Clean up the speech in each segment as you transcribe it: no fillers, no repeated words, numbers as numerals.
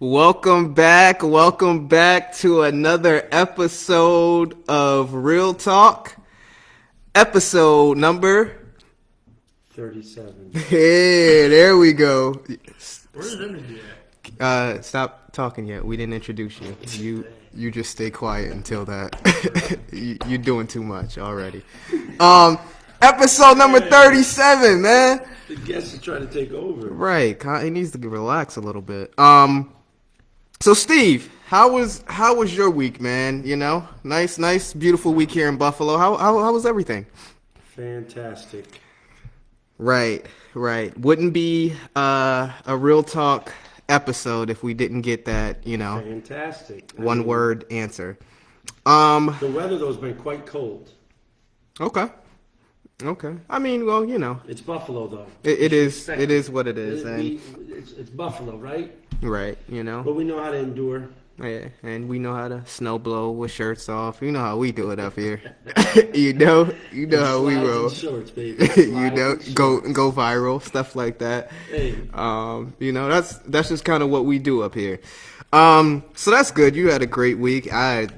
Welcome back. Welcome back to another episode of Reeeal Talk. Episode number 37. Hey, there we go. Where's the energy at? Stop talking yet. We didn't introduce you. You just stay quiet until that. You're doing too much already. Episode number 37, man. The guest is trying to take over. Right. He needs to relax a little bit. So Steve, how was your week, man? You know, nice, beautiful week here in Buffalo. How was everything? Fantastic. Right. Wouldn't be a Reeeal Talk episode if we didn't get that, Fantastic. one word answer. The weather though has been quite cold. Okay. I mean, well, It's Buffalo though. it is what it is, and It's Buffalo, right? right, But we know how to endure. yeah, and we know how to snow blow with shirts off. You know how we do it up here. you know how we Slides roll. and shorts, baby. Go viral, stuff like that. Hey. That's just kind of what we do up here. So that's good. You had a great week. I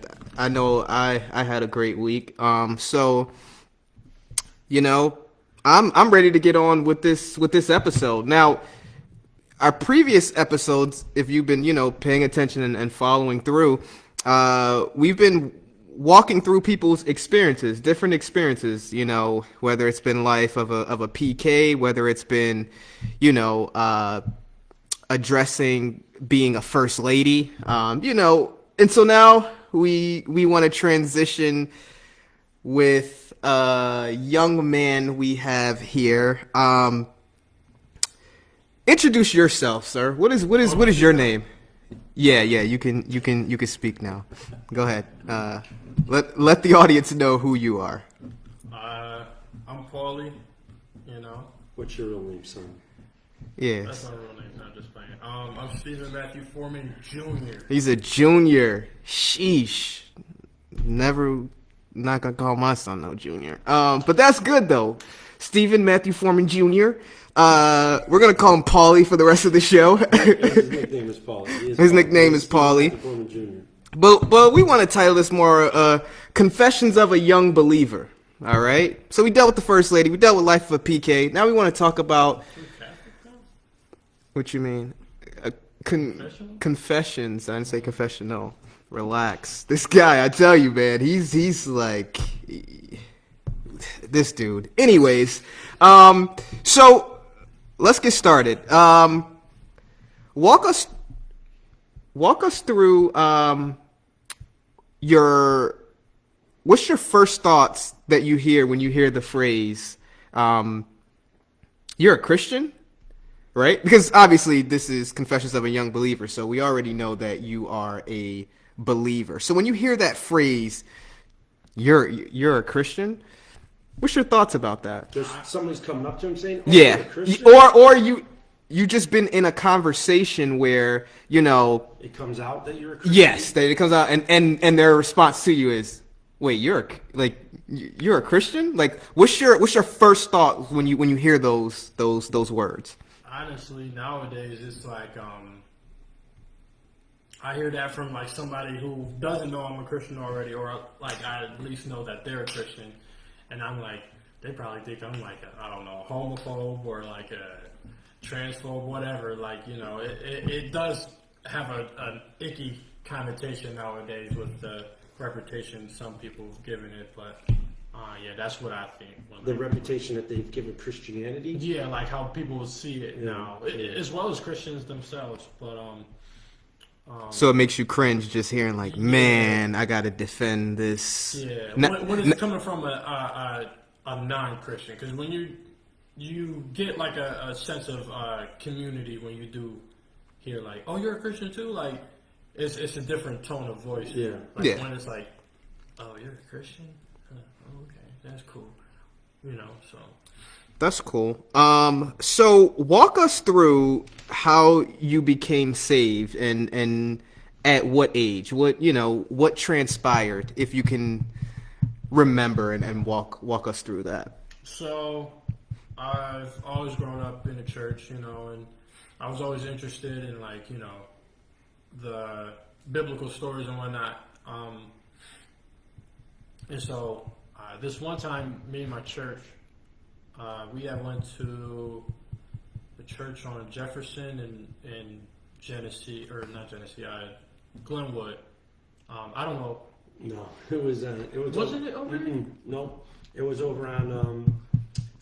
know I had a great week. I'm ready to get on with this episode. Now, our previous episodes, if you've been, paying attention and following through, we've been walking through people's experiences, different experiences, whether it's been life of a PK, whether it's been, addressing being a first lady, and so now we want to transition with a young man we have here. Introduce yourself, sir. What is your name? Yeah, you can speak now. Go ahead. Let the audience know who you are. I'm Paulie. What's your real name, son? Yeah. That's my real name. Not just playing. I'm Stephen Matthew Foreman Jr. He's a junior. Sheesh. Not gonna call my son no junior. But that's good though. Stephen Matthew Foreman Jr. We're gonna call him Paulie for the rest of the show. His nickname is Paulie. His nickname is Paulie. Jr. But we want to title this more Confessions of a Young Believer. All right. So we dealt with the first lady. We dealt with life of a PK. Now we want to talk about. What you mean? Confessions. I didn't say confession. No. Relax. This guy, I tell you, man, he's like this dude. Anyways, so let's get started. Walk us through what's your first thoughts that you hear when you hear the phrase you're a Christian? Right? Because obviously this is Confessions of a Young Believer, so we already know that you are a believer. So when you hear that phrase, you're a Christian, what's your thoughts about that? There's somebody's coming up to him saying, Yeah. you're a Christian? Or you just been in a conversation where, It comes out that you're a Christian? yes, that it comes out and their response to you is, wait, you're a Christian? Like what's your first thought when you hear those words? Honestly, nowadays it's like I hear that from like somebody who doesn't know I'm a Christian already, or like I at least know that they're a Christian, and I'm like, they probably think I'm like I don't know, a homophobe or like a transphobe, whatever. Like it does have an icky connotation nowadays with the reputation some people have given it, but yeah, that's what I think. The reputation that they've given Christianity? Yeah, like how people see it now, as well as Christians themselves. But So it makes you cringe just hearing like, man, I gotta defend this. yeah, when it's coming from a non-Christian, because when you get like a sense of community when you do hear like, oh, you're a Christian too, like it's a different tone of voice. Yeah. Like Yeah. when it's like, oh, you're a Christian? Okay, that's cool. So. That's cool. So walk us through how you became saved and at what age, what transpired, if you can remember and walk us through that. So I've always grown up in a church, and I was always interested in the biblical stories and whatnot. And so this one time, me and my church, we had went to the church on Jefferson and Genesee, or not Genesee, Glenwood. I don't know. No, it was. Wasn't it over there? No, it was over on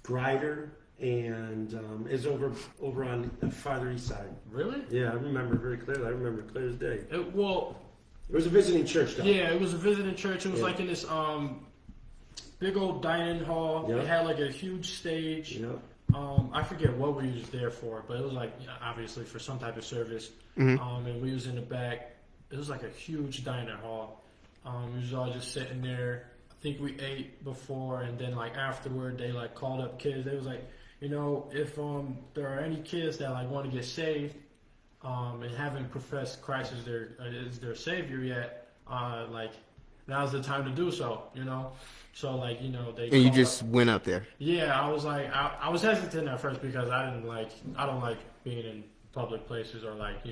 Grider, and it's over on the farther east side. Really? Yeah, I remember very clearly. I remember clear as day. It was a visiting church, though. Yeah, it was a visiting church. It was like in this big old dining hall. Yep. It had like a huge stage. Yep. I forget what we was there for, but it was like obviously for some type of service. Mm-hmm. And we was in the back. It was like a huge dining hall. We was all just sitting there. I think we ate before, and then like afterward, they like called up kids. They was like, if there are any kids that like want to get saved, and haven't professed Christ as their savior yet, like now's the time to do so. So like they. And you just went up there. Yeah, I was like, I was hesitant at first because I don't like being in public places or like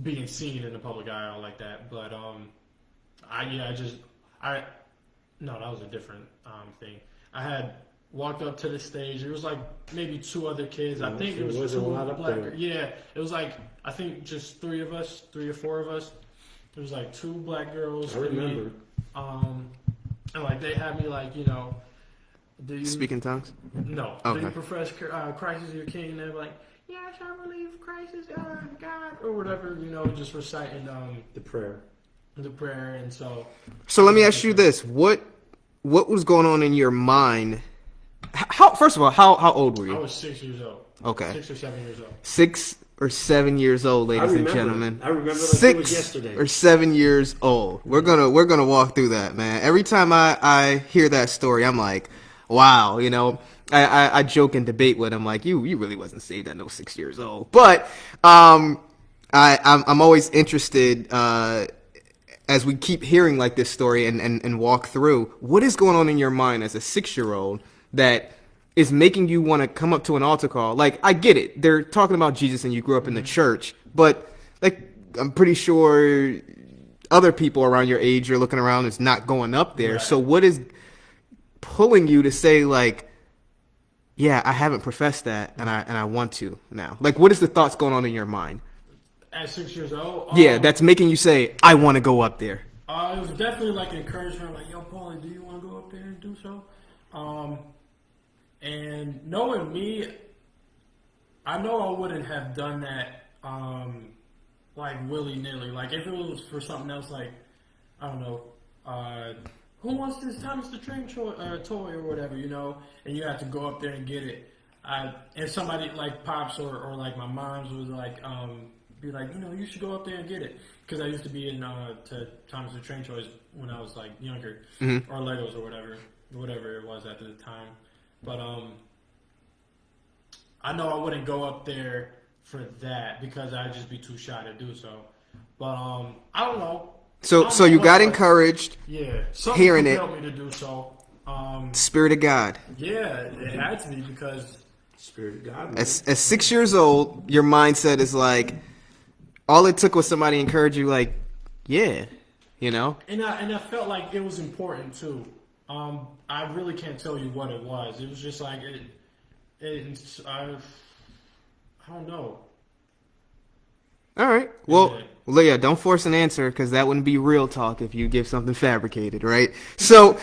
being seen in the public eye or like that. But no, that was a different thing. I had walked up to the stage. It was like maybe two other kids. I think it was two black. Yeah, it was like I think just three or four of us. It was like two black girls. I remember. And like they had me like, do you Speak in tongues? No. Okay. Do you profess Christ as your king? And they're like, yes, I believe Christ is God or whatever, just reciting The prayer. the prayer. And so let me ask you this: what was going on in your mind? First of all, how old were you? I was 6 years old. Okay. 6 or 7 years old. 6 or 7 years old, ladies and gentlemen. I remember like 6 it was yesterday. or 7 years old. We're gonna walk through that, man. Every time I hear that story, I'm like, wow, I joke and debate with him like, you really wasn't saved at no 6 years old. But I'm always interested as we keep hearing like this story and walk through what is going on in your mind as a 6-year-old that is making you want to come up to an altar call. Like, I get it. They're talking about Jesus and you grew up in the church, but like, I'm pretty sure other people around your age you're looking around is not going up there. Right. So what is pulling you to say like, yeah, I haven't professed that and I want to now? Like, what is the thoughts going on in your mind? At 6 years old? Yeah, that's making you say, I want to go up there. It was definitely like encouragement, like, yo, Paulie, do you want to go up there and do so? And knowing me, I know I wouldn't have done that, like willy-nilly. Like if it was for something else, like, I don't know, who wants this Thomas the Train toy or whatever, and you have to go up there and get it. And somebody like Pops or like my mom's was like, be like, you should go up there and get it. Because I used to be in to Thomas the Train Toys when I was like younger, or Legos or whatever it was at the time. But I know I wouldn't go up there for that because I'd just be too shy to do so. But I don't know. So you got encouraged. Yeah, hearing it. Helped me to do so. Spirit of God. Yeah, it had to be because Spirit of God. Man. At 6 years old, your mindset is like, all it took was somebody to encourage you, like, yeah, And I felt like it was important too. I really can't tell you what it was. It was just like I don't know. All right. Well, yeah, don't force an answer because that wouldn't be real talk if you give something fabricated, right? So,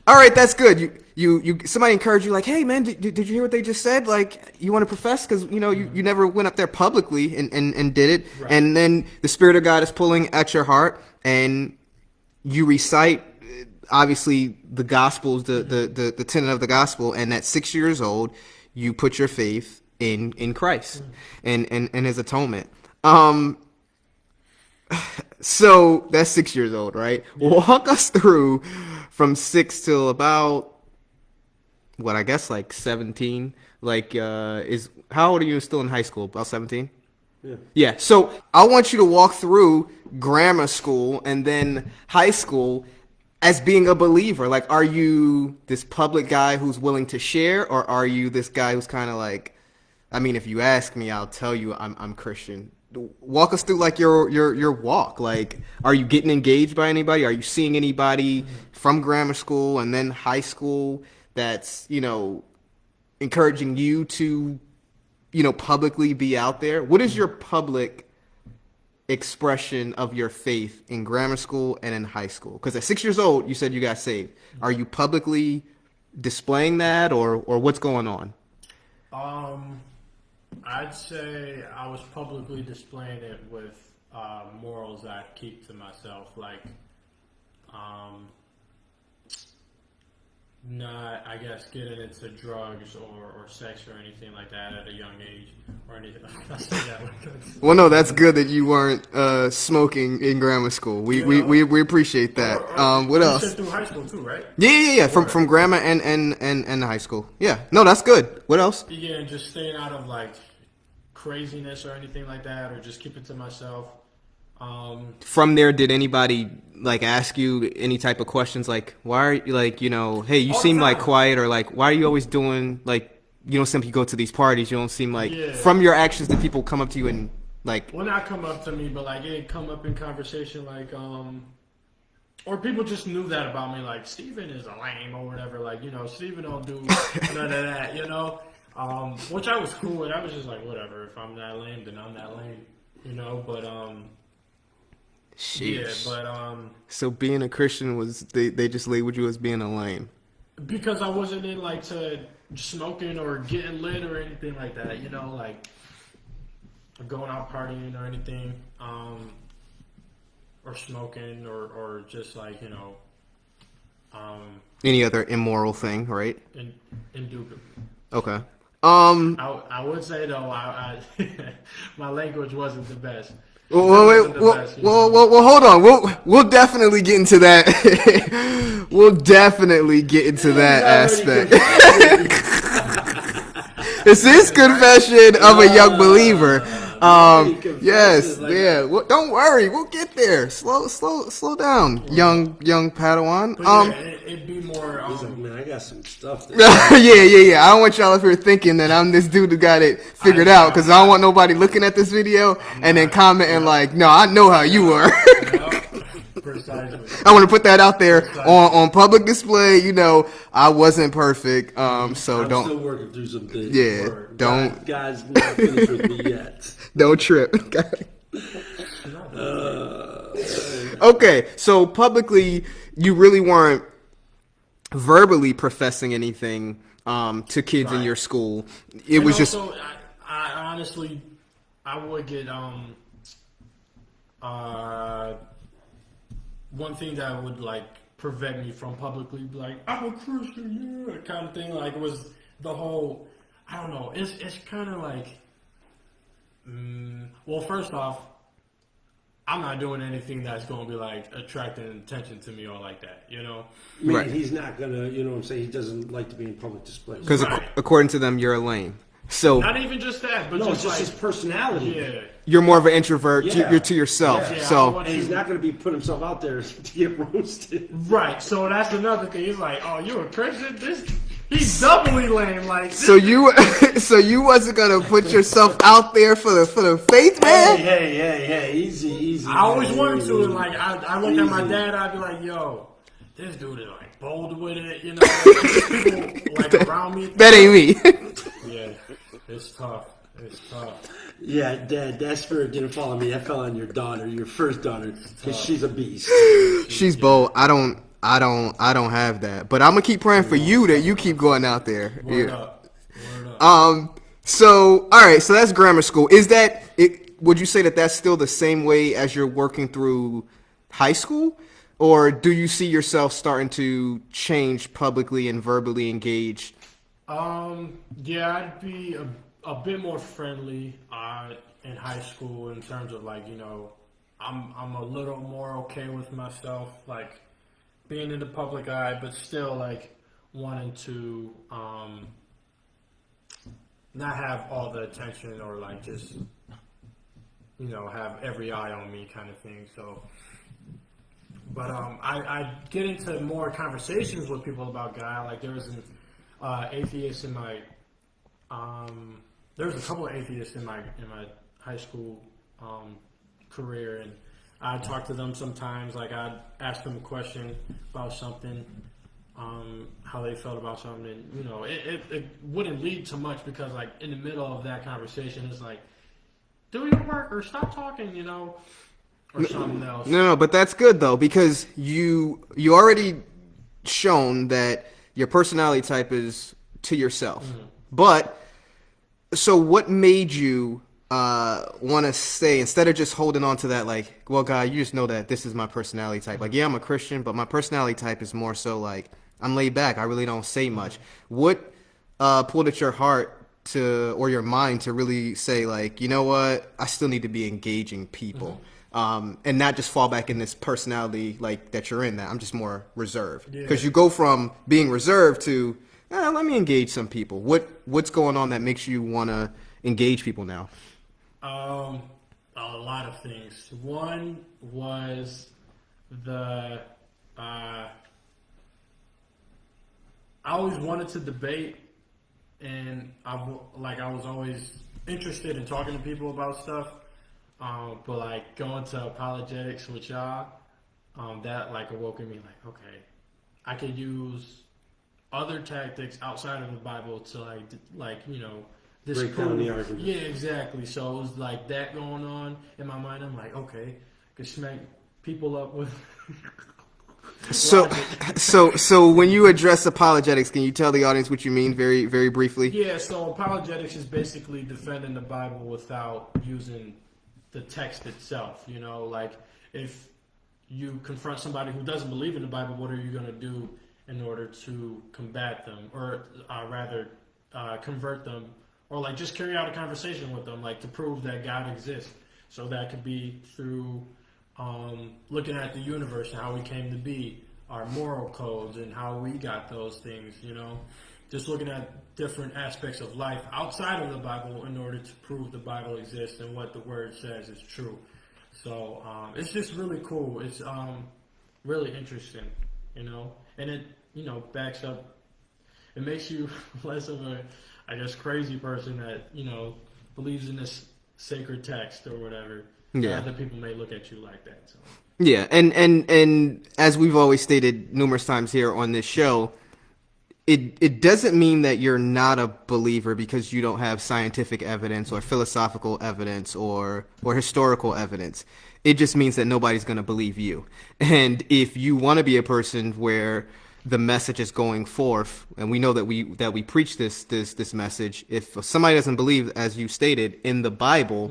all right, that's good. You somebody encouraged you like, hey man, did you hear what they just said? Like, you want to profess because you never went up there publicly and did it, right. And then the Spirit of God is pulling at your heart, and you recite obviously the Gospels, the tenet of the Gospel, and at 6 years old, you put your faith in Christ and His atonement. So that's 6 years old, right? Yeah. Walk us through from 6 till about what I guess like 17. Like, how old are you still in high school? About 17? Yeah. Yeah. So I want you to walk through grammar school and then high school as being a believer. Like, are you this public guy who's willing to share, or are you this guy who's kind of like, I mean, if you ask me, I'll tell you I'm Christian, walk us through like your walk. Like, are you getting engaged by anybody? Are you seeing anybody from grammar school and then high school that's, encouraging you to, publicly be out there? What is your public expression of your faith in grammar school and in high school? Because at 6 years old, you said you got saved. Are you publicly displaying that, or what's going on? I'd say I was publicly displaying it with morals I keep to myself, like not, I guess, getting into drugs or sex or anything like that at a young age or anything. I say that like Well, no, that's good that you weren't smoking in grammar school. We appreciate that. What you else? said through high school too, right? Yeah. From grammar and high school. Yeah. No, that's good. What else? Yeah, and just staying out of like craziness or anything like that, or just keep it to myself. From there, did anybody like ask you any type of questions like, why are you like, hey, you All the seem like time. quiet, or like, why are you always doing like, you don't simply go to these parties, you don't seem like, Yeah. from your actions, did people come up to you and like, Well, not come up to me, but like it come up in conversation, like or people just knew that about me, like Steven is a lame or whatever, like Steven don't do none of that, which I was cool with. I was just like, whatever, if I'm that lame, then I'm that lame, but yeah, sheesh. but So being a Christian was, they just labeled you as being a lame. because I wasn't in like to smoking or getting lit or anything like that, like going out partying or anything, or smoking or just like Any other immoral thing, right? indubitably. Okay. I would say though, I my language wasn't the best. Well, hold on. We'll definitely get into that. We'll definitely get into that aspect. This is confession of a young believer. Yes, yeah. Well, don't worry, we'll get there. Slow down, young Padawan. But yeah, it'd be more. He's like, man, I got some stuff. Yeah. I don't want y'all up here thinking that I'm this dude who got it figured out, because I don't want nobody looking at this video and then commenting like, no, I know how you were. Precisely. I want to put that out there on public display. I wasn't perfect, so I'm don't. still working through some things. Yeah, don't. God's not finished with me yet. Don't trip. Okay, so publicly, you really weren't verbally professing anything to kids in Right. your school. It was just. Also, I honestly, I would get one thing that would like prevent me from publicly be like, I'm a Christian, yeah, kind of thing. Like was the whole, I don't know. It's kind of like, well, first off, I'm not doing anything that's going to be like attracting attention to me or like that, Meaning Right. he's not gonna, you know what I'm saying? He doesn't like to be in public displays. Because Right. according to them, you're a lame. So Not even just that, but No, it's just just like, his personality. yeah. you're more of an introvert. Yeah. You're to yourself. Yeah. I So want And he's you- not going to be putting himself out there to get roasted. Right, so that's another thing. He's like, "Oh, you a Christian? He's doubly lame." Like, so you wasn't gonna put yourself out there for the faith, man. Hey, easy. I always wanted to, and like, I looked at my Easy. dad. I'd be like, "Yo, this dude is like bold with it," People like around me. That ain't me. Yeah, it's tough. It's tough. Yeah, Dad, that spirit didn't follow me. That fell on your daughter, your first daughter, because she's a beast. She's bold. I don't have that. But I'm gonna keep praying for you that you keep going out there. Word Yeah. up. Word up. So all right. So that's grammar school. Is that it? Would you say that that's still the same way as you're working through high school, or do you see yourself starting to change publicly and verbally engaged? Yeah, I'd be a bit more friendly in high school in terms of like, I'm a little more okay with myself, like being in the public eye, but still like wanting to not have all the attention or like just have every eye on me kind of thing. So, but I get into more conversations with people about God. Like there was an atheist in my there was a couple of atheists in my high school career, and I talk to them sometimes. Like I'd ask them a question about something, how they felt about something, and it wouldn't lead to much because like in the middle of that conversation, it's like, do your work or stop talking, or something else. No, but that's good though, because you already shown that your personality type is to yourself. Mm-hmm. But so what made you want to say, instead of just holding on to that, like, well, God, you just know that this is my personality type. Like, yeah, I'm a Christian, but my personality type is more so like I'm laid back. I really don't say much. What pulled at your heart or your mind to really say, like, you know what, I still need to be engaging people, and not just fall back in this personality like that you're in, that I'm just more reserved? Because you go from being reserved to let me engage some people. What's going on that makes you want to engage people now? A lot of things. One was I always wanted to debate, and I was always interested in talking to people about stuff. But like going to apologetics with y'all, that like awoke in me like, okay, I could use other tactics outside of the Bible to break down the argument. Yeah, exactly. So it was like that going on in my mind. I'm like, okay, could smack people up with. So when you address apologetics, can you tell the audience what you mean very, very briefly? Yeah, so apologetics is basically defending the Bible without using the text itself. Like if you confront somebody who doesn't believe in the Bible, what are you going to do in order to combat them, or rather convert them, or like just carry out a conversation with them, like to prove that God exists? So that could be through looking at the universe and how we came to be, our moral codes and how we got those things, just looking at different aspects of life outside of the Bible in order to prove the Bible exists and what the Word says is true. So it's just really cool. It's really interesting, and it, backs up. It makes you less of a, I guess, crazy person that, believes in this sacred text or whatever. Yeah. Other people may look at you like that. So. Yeah, and as we've always stated numerous times here on this show, it doesn't mean that you're not a believer because you don't have scientific evidence or philosophical evidence or historical evidence. It just means that nobody's going to believe you. And if you want to be a person where the message is going forth, and we know that we preach this message, if somebody doesn't believe, as you stated, in the Bible,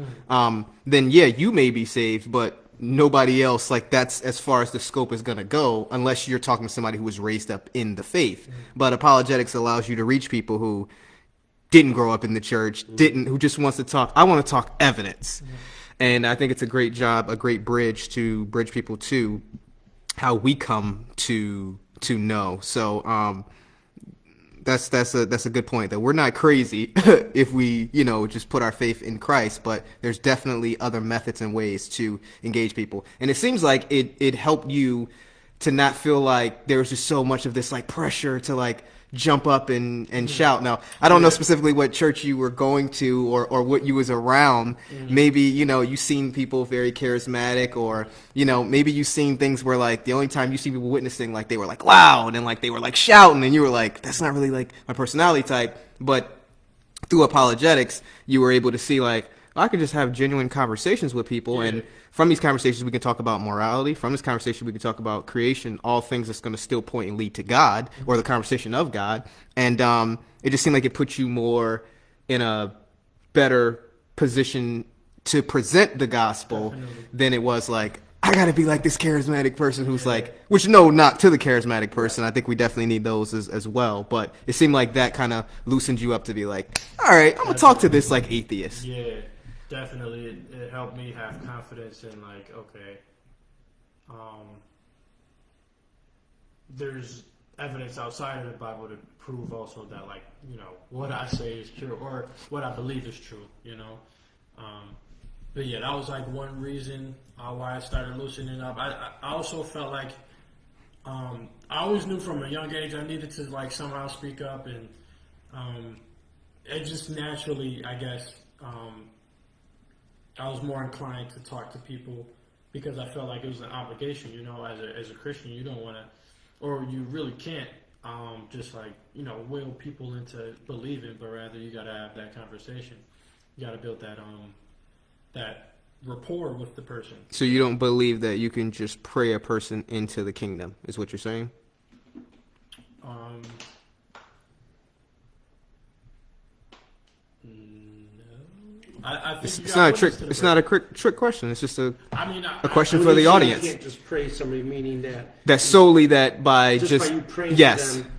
then yeah, you may be saved, but nobody else. Like, that's as far as the scope is going to go, unless you're talking to somebody who was raised up in the faith. But apologetics allows you to reach people who didn't grow up in the church, who just wants to talk. I want to talk evidence. And I think it's a great job, a great bridge to bridge people to how we come to know. So that's a good point, that we're not crazy if we just put our faith in Christ, but there's definitely other methods and ways to engage people. And it seems like it helped you to not feel like there was just so much of this like pressure to like jump up and shout. Now, I don't know specifically what church you were going to or what you was around. Maybe, you seen people very charismatic, or, maybe you seen things where like the only time you see people witnessing, like they were like loud and like they were like shouting, and you were like, that's not really like my personality type. But through apologetics, you were able to see like, I could just have genuine conversations with people, and from these conversations we can talk about morality. From this conversation we can talk about creation, all things that's going to still point and lead to God, or the conversation of God. And it just seemed like it put you more in a better position to present the gospel than it was like, I got to be like this charismatic person who's like, which no, not to the charismatic person. I think we definitely need those as well. But it seemed like that kind of loosened you up to be like, all right, I'm going to talk to this like atheist. Yeah. Definitely, it helped me have confidence in like, okay, there's evidence outside of the Bible to prove also that like, what I say is true, or what I believe is true, But yeah, that was like one reason why I started loosening up. I also felt like I always knew from a young age I needed to like somehow speak up, and it just naturally, I guess, I was more inclined to talk to people because I felt like it was an obligation. As a Christian, you don't want to, or you really can't, just like will people into believing, but rather you got to have that conversation. You got to build that rapport with the person. So you don't believe that you can just pray a person into the kingdom, is what you're saying? No. I think It's not a trick. It's not a trick question. It's just a question for the audience. You can't just pray somebody, meaning That's solely that by just by you praying yes. for them.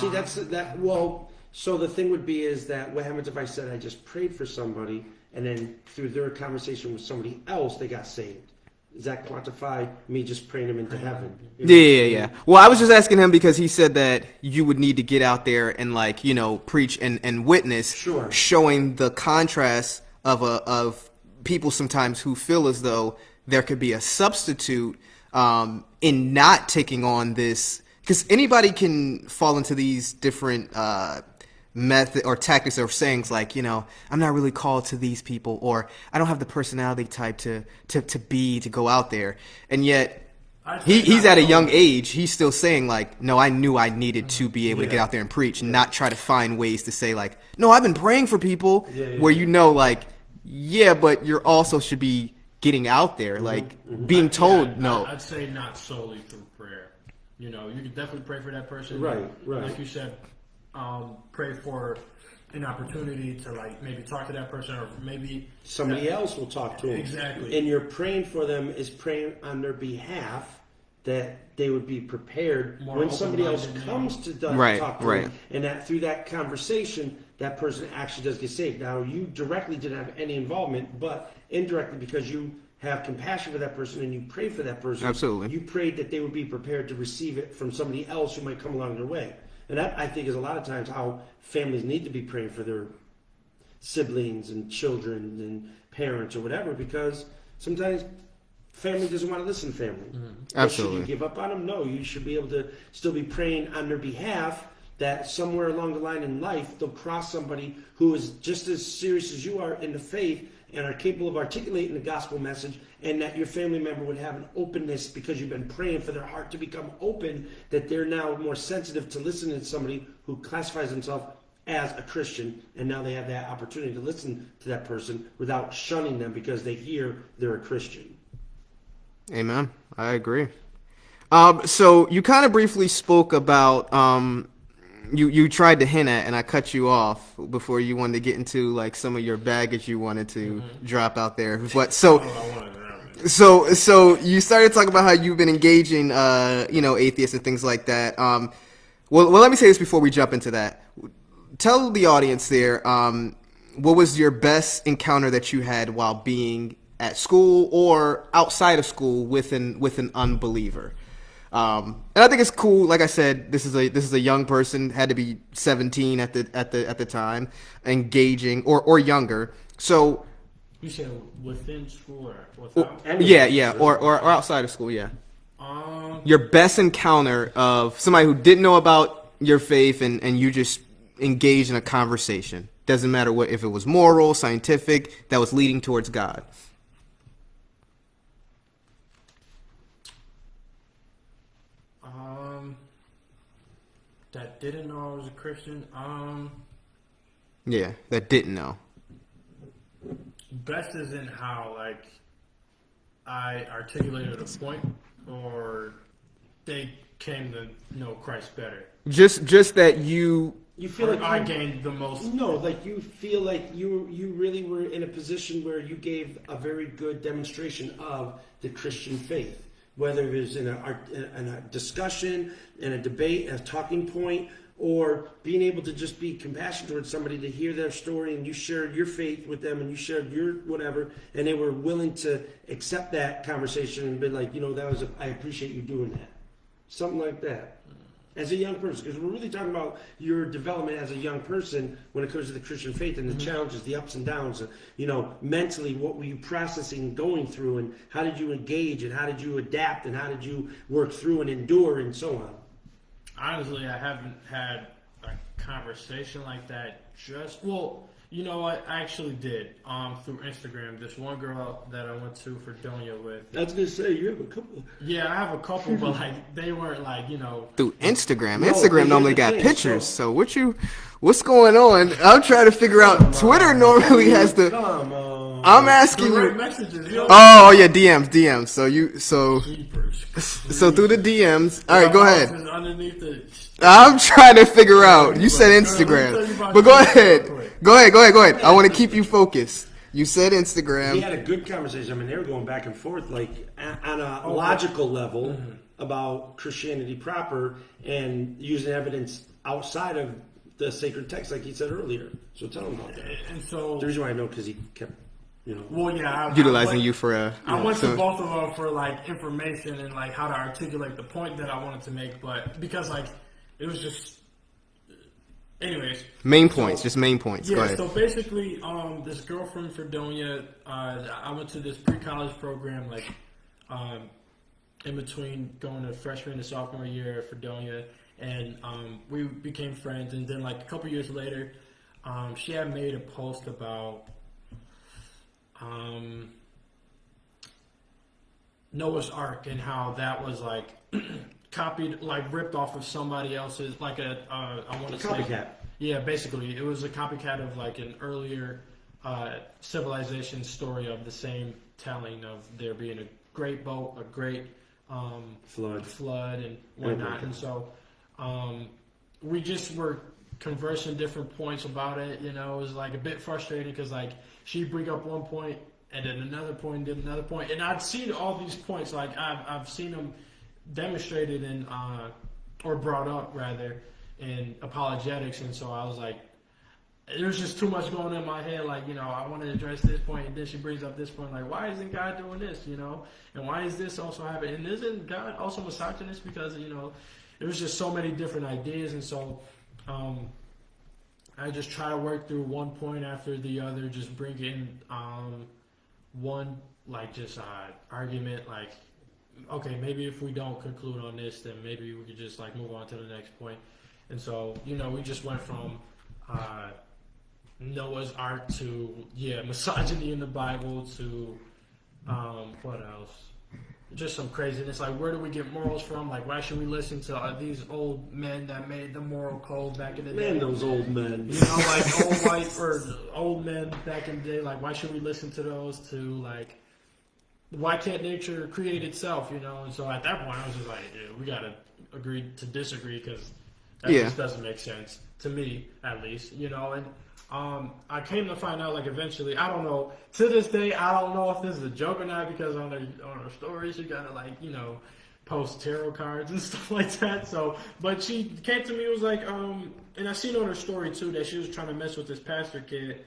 See, that's that. Well, so the thing would be is that what happens if I said I just prayed for somebody and then through their conversation with somebody else they got saved? Does that quantify me just praying them into heaven? Yeah. Well, I was just asking him because he said that you would need to get out there and preach and witness, Sure. Showing the contrast of people sometimes who feel as though there could be a substitute in not taking on this, because anybody can fall into these different method or tactics or sayings like, I'm not really called to these people, or I don't have the personality type to go out there. And yet he's at a young age. He's still saying like, no, I knew I needed to be able to get out there and preach and not try to find ways to say like, no, I've been praying for people where but you're also should be getting out there, being told no. I'd say not solely through prayer. You can definitely pray for that person. Right. Like you said, pray for an opportunity to maybe talk to that person, or maybe somebody else will talk to them. Exactly. And you're praying for them is praying on their behalf that they would be prepared when somebody else comes to talk to them, and that through that conversation, that person actually does get saved. Now, you directly didn't have any involvement, but indirectly, because you have compassion for that person and you pray for that person, absolutely, you prayed that they would be prepared to receive it from somebody else who might come along their way. And that, I think, is a lot of times how families need to be praying for their siblings and children and parents or whatever, because sometimes family doesn't want to listen to family. Absolutely. Should you give up on them? No, you should be able to still be praying on their behalf that somewhere along the line in life they'll cross somebody who is just as serious as you are in the faith and are capable of articulating the gospel message, and that your family member would have an openness because you've been praying for their heart to become open, that they're now more sensitive to listening to somebody who classifies themselves as a Christian, and now they have that opportunity to listen to that person without shunning them because they hear they're a Christian. Amen. I agree. So you kind of briefly spoke about you tried to hint at, and I cut you off before you wanted to get into some of your baggage you wanted to drop out there. But so you started talking about how you've been engaging, atheists and things like that. Well, let me say this before we jump into that. Tell the audience there, what was your best encounter that you had while being at school or outside of school with an unbeliever? And I think it's cool. Like I said, this is a young person, had to be 17 at the time, engaging or younger. So you said within school or without? Or outside of school, yeah. Your best encounter of somebody who didn't know about your faith and you just engaged in a conversation. Doesn't matter if it was moral, scientific, that was leading towards God. That didn't know I was a Christian. Yeah, that didn't know. Best is in how I articulated a point, or they came to know Christ better. Just that you feel like I gained the most. No, you feel like you really were in a position where you gave a very good demonstration of the Christian faith. Whether it was in a discussion, in a debate, a talking point, or being able to just be compassionate towards somebody to hear their story, and you shared your faith with them and you shared your whatever, and they were willing to accept that conversation and be like, I appreciate you doing that. Something like that. As a young person, because we're really talking about your development as a young person when it comes to the Christian faith and the challenges, the ups and downs. Mentally, what were you processing, going through, and how did you engage, and how did you adapt, and how did you work through and endure, and so on. Honestly, I haven't had a conversation like that. You know what? I actually did. Through Instagram. This one girl that I went to for Donia with. I was gonna say you have a couple. Yeah, I have a couple, but like they weren't like, you know. Through Instagram. No, Instagram here's normally the got thing, pictures. so- So what's going on? I'm trying to figure out. Twitter normally has the. Come on. I'm asking Direct you. messages. You know? Oh yeah, DMs. Jeepers. So through the DMs. All right, go ahead. Underneath the. I'm trying to figure out. You said Instagram, but go ahead. Go ahead. I want to keep you focused. You said He Instagram. had a good conversation. I mean, they were going back and forth, like on a logical level Mm-hmm. about Christianity proper and using evidence outside of the sacred text, like he said earlier. So tell him about that. And so. The reason why I know because he kept, Well, yeah. Utilizing you for I went so- to both of them for like information and like how to articulate the point that I wanted to make, but because like it was just, anyways. main points, just main points. Go Yeah, ahead. so basically, this girl from Fredonia, I went to this pre-college program, like, in between going to freshman and sophomore year at Fredonia, and we became friends. And then, like a couple years later, she had made a post about Noah's Ark and how that was like copied, like ripped off of somebody else's, like I want to say. copycat. Yeah, basically, it was a copycat of like an earlier civilization story of the same telling of there being a great boat, a great flood and whatnot. And so we just were conversing different points about it. You know, it was like a bit frustrating because like she'd bring up one point and then another point, and then another point, and I'd seen all these points. Like I've seen them demonstrated in or brought up rather in apologetics, and so I was like, there's just too much going on in my head. Like, you know, I want to address this point, and then she brings up this point. Like, why isn't God doing this? You know, and why is this also happening? And isn't God also misogynist? Because you know, there was just so many different ideas, and so I just try to work through one point after the other, just bring in one like just argument, like, okay, maybe if we don't conclude on this, then maybe we could just like move on to the next point. And so, you know, we just went from Noah's Ark to misogyny in the Bible to what else? Just some craziness. Like, where do we get morals from? Like, why should we listen to these old men that made the moral code back in the day? Man, those old men. You know, like old white or old men back in the day. Like, why should we listen to those? To like, why can't nature create itself? You know. And so at that point, I was just like, yeah, we gotta agree to disagree because that just doesn't make sense to me, at least. You know, and I came to find out, like, eventually, I don't know, to this day, I don't know if this is a joke or not, because on her stories, she gotta, like, you know, post tarot cards and stuff like that. So, but she came to me, was like, and I seen on her story, too, that she was trying to mess with this pastor kid,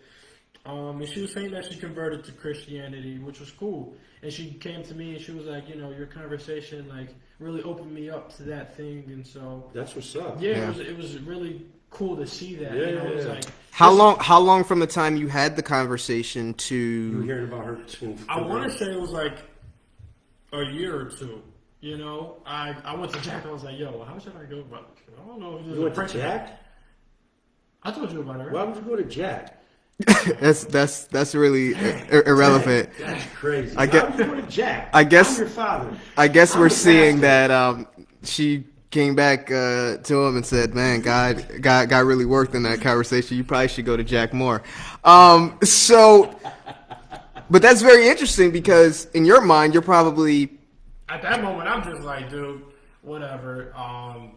and she was saying that she converted to Christianity, which was cool. And she came to me, and she was like, you know, your conversation, like, really opened me up to that thing, and so... That's what's up. Yeah, it was really cool to see that. Yeah, you know, it was like... How long from the time you had the conversation to You were hearing about her too. I want to say it was like a year or two. You know, I went to Jack. I was like, "Yo, how should I go about this? I don't know if this You is went to Jack? I told you about her. Why would you go to Jack? that's really irrelevant. That's crazy. I Why get- would you go to Jack? I guess- I'm your father. I guess I'm we're the seeing pastor. that she came back to him and said, "Man, God really worked in that conversation. You probably should go to Jack more." So, but that's very interesting because in your mind, you're probably At that moment, I'm just like, dude, whatever.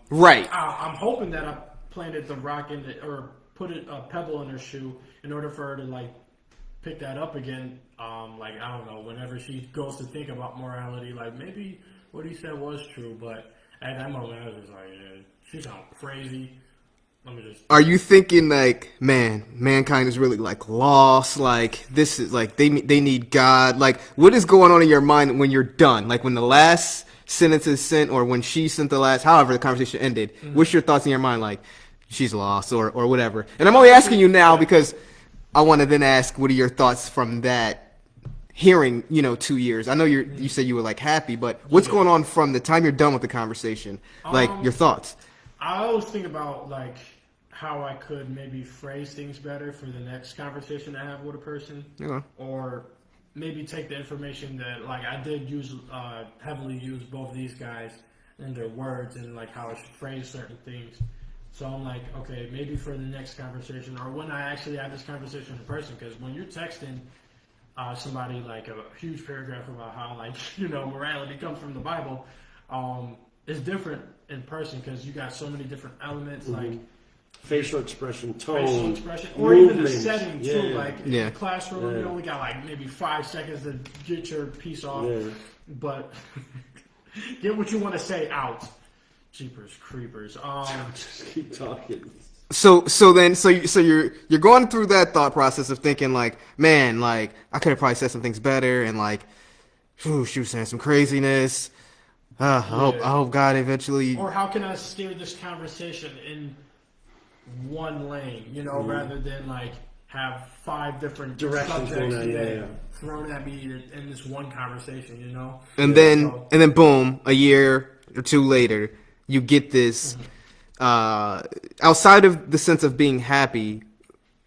right. I'm hoping that I planted the rock in it or put a pebble in her shoe in order for her to like pick that up again. Like, I don't know, whenever she goes to think about morality, like maybe what he said was true, but at that moment I was just like, yeah, she sounds crazy. Let me just... Are you thinking like, man, mankind is really like lost? Like this is like they need God. Like what is going on in your mind when you're done? Like when the last sentence is sent, or when she sent the last, however the conversation ended. Mm-hmm. What's your thoughts in your mind? Like she's lost or whatever. And I'm only asking you now because I want to then ask, what are your thoughts from that? Hearing, 2 years. I know you said you were like happy, but what's going on from the time you're done with the conversation? Like your thoughts. I always think about like how I could maybe phrase things better for the next conversation I have with a person, or maybe take the information that like I did use heavily use both of these guys in their words and like how I should phrase certain things. So I'm like, okay, maybe for the next conversation or when I actually have this conversation in person, because when you're texting somebody like a huge paragraph about how like morality comes from the Bible, it's different in person because you got so many different elements like facial expression, tone, or even the setting too. Like in Yeah. the classroom, you only got like maybe 5 seconds to get your piece off, but get what you want to say out. Jeepers creepers. Just keep talking. So you're going through that thought process of thinking like, man, like I could have probably said some things better, and like, she was saying some craziness. I hope God eventually. Or how can I steer this conversation in one lane, rather than like have 5 different Directions subjects thrown at me in this one conversation, And then boom, a year or 2 later, you get this. Outside of the sense of being happy,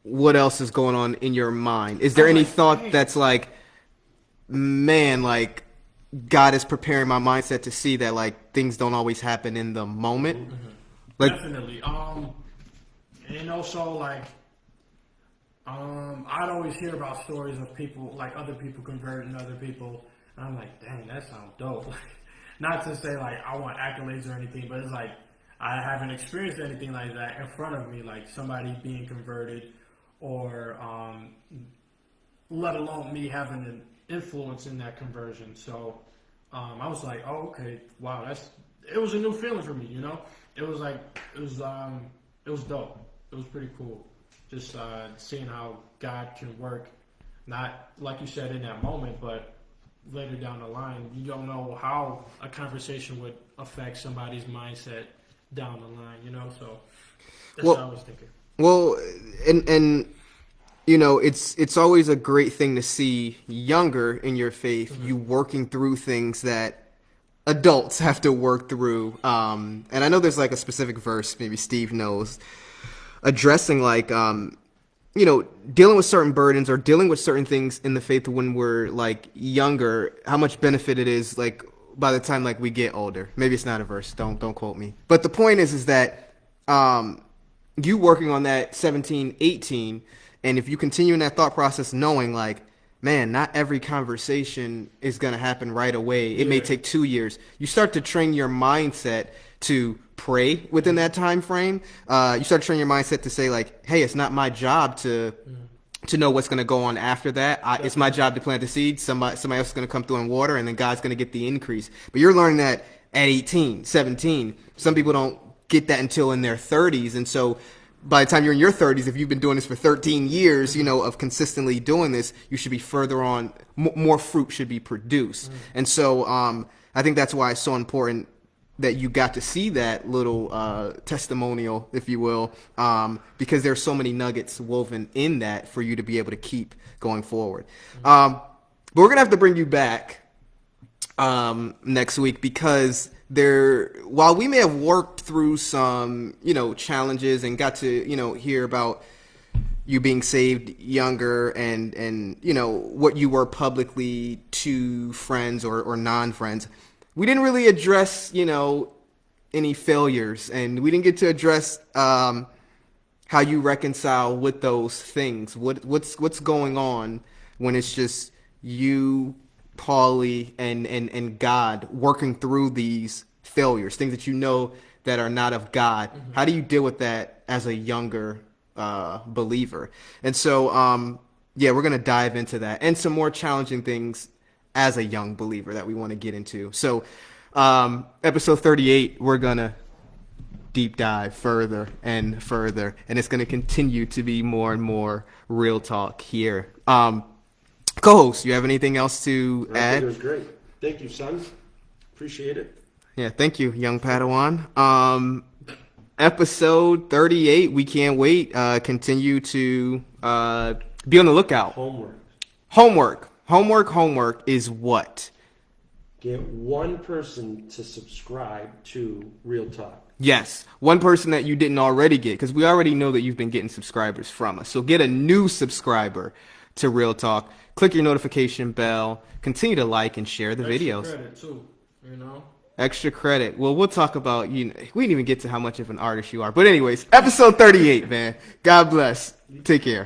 what else is going on in your mind? Is there any thought that's like, man, like God is preparing my mindset to see that like things don't always happen in the moment? Like, definitely. And also like, I'd always hear about stories of people like other people converting other people, and I'm like, dang, that sounds dope. Not to say like I want accolades or anything, but it's like I haven't experienced anything like that in front of me, like somebody being converted, or let alone me having an influence in that conversion. So I was like, oh, okay, wow, it was a new feeling for me, It was like it was dope. It was pretty cool, just seeing how God can work, not like you said in that moment, but later down the line. You don't know how a conversation would affect somebody's mindset down the line, so that's what I was thinking. Well, and it's always a great thing to see younger in your faith, you working through things that adults have to work through. And I know there's like a specific verse, maybe Steve knows, addressing like, dealing with certain burdens or dealing with certain things in the faith when we're like younger, how much benefit it is like by the time like we get older. Maybe it's not a verse. Don't quote me. But the point is that you working on that 17, 18, and if you continue in that thought process knowing like, man, not every conversation is going to happen right away. It may take 2 years. You start to train your mindset to pray within that time frame. You start to train your mindset to say like, hey, it's not my job to know what's going to go on after that. It's my job to plant the seed. Somebody else is going to come through and water, and then God's going to get the increase. But you're learning that at 18, 17. Some people don't get that until in their 30s. And so by the time you're in your 30s, if you've been doing this for 13 years, of consistently doing this, you should be further on. More fruit should be produced. And so I think that's why it's so important that you got to see that little testimonial, if you will, because there's so many nuggets woven in that for you to be able to keep going forward. But we're going to have to bring you back next week because while we may have worked through some, challenges and got to, hear about you being saved younger and what you were publicly to friends or non-friends, we didn't really address, any failures, and we didn't get to address how you reconcile with those things. What's going on when it's just you, Paulie, and God working through these failures, things that that are not of God. How do you deal with that as a younger believer? And so, we're going to dive into that and some more challenging things as a young believer that we want to get into. So episode 38, we're going to deep dive further and further, and it's going to continue to be more and more real talk here. Co-host, you have anything else to add? I think it was great. Thank you, son. Appreciate it. Yeah, thank you, young Padawan. Episode 38, we can't wait. Continue to be on the lookout. Homework. Homework is what? get one person to subscribe to Real Talk. Yes, one person that you didn't already get, because we already know that you've been getting subscribers from us. So get a new subscriber to Real Talk. Click your notification bell. Continue to like and share the videos. Credit too, you know. Extra credit. Well, we'll talk about, we didn't even get to how much of an artist you are. But anyways, episode 38, man. God bless. Take care.